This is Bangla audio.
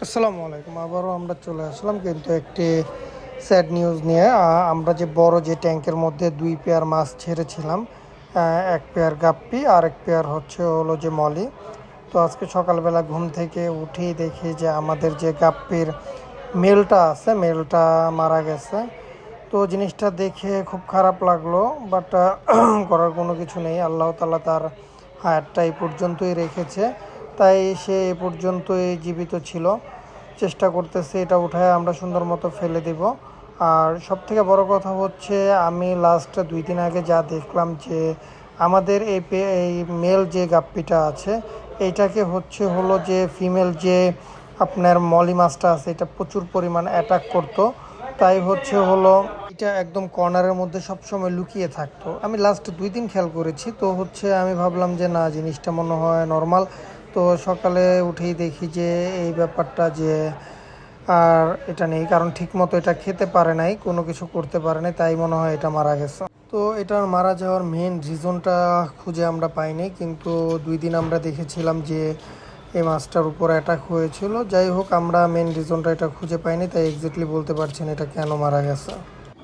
আসসালামু আলাইকুম। আবারও আমরা চলে আসলাম কিন্তু একটি স্যাড নিউজ নিয়ে। আমরা যে বড় যে ট্যাঙ্কের মধ্যে দুই পেয়ার মাছ ছেড়েছিলাম, এক পেয়ার গাপ্পি আর এক পেয়ার হলো যে মলি। তো আজকে সকালবেলা ঘুম থেকে উঠেই দেখি যে আমাদের যে গাপ্পির মেলটা আছে, মেলটা মারা গেছে। তো জিনিসটা দেখে খুব খারাপ লাগলো, বাট করার কোনো কিছু নেই। আল্লাহ তাআলা তার হায়াতটা এই পর্যন্তই রেখেছে, তাই সে এ পর্যন্তই জীবিত ছিল। চেষ্টা করতেছি এটা উঠায় আমরা সুন্দর মতো ফেলে দেব। আর সব থেকে বড় কথা হচ্ছে, আমি লাস্ট 2 দিন আগে যা দেখলাম যে আমাদের এই মেল যে গাপ্পিটা আছে, এইটাকে হলো যে ফিমেল যে আপনার মলি মাছটা আছে, এটা প্রচুর পরিমাণ অ্যাটাক করতো। তাই হলো এটা একদম কর্নারের মধ্যে সবসময় লুকিয়ে থাকতো। আমি লাস্ট 2 দিন খেয়াল করেছি, তো আমি ভাবলাম যে না, জিনিসটা মনে হয় নর্মাল। তো সকালে উঠেই দেখি যে এই ব্যাপারটা যে আর এটা নেই, কারণ ঠিক মতো এটা খেতে পারে নাই, কোনো কিছু করতে পারে নাই, তাই মনে হয় এটা মারা গেছে। তো এটার মারা যাওয়ার মেন রিজনটা খুঁজে আমরা পাইনি, কিন্তু 2 দিন আমরা দেখেছিলাম যে এই মাছটার উপর অ্যাটাক হয়েছিল। যাই হোক, আমরা মেন রিজনটা এটা খুঁজে পাইনি, তাই এক্স্যাক্টলি বলতে পারছি না এটা কেন মারা গেছে।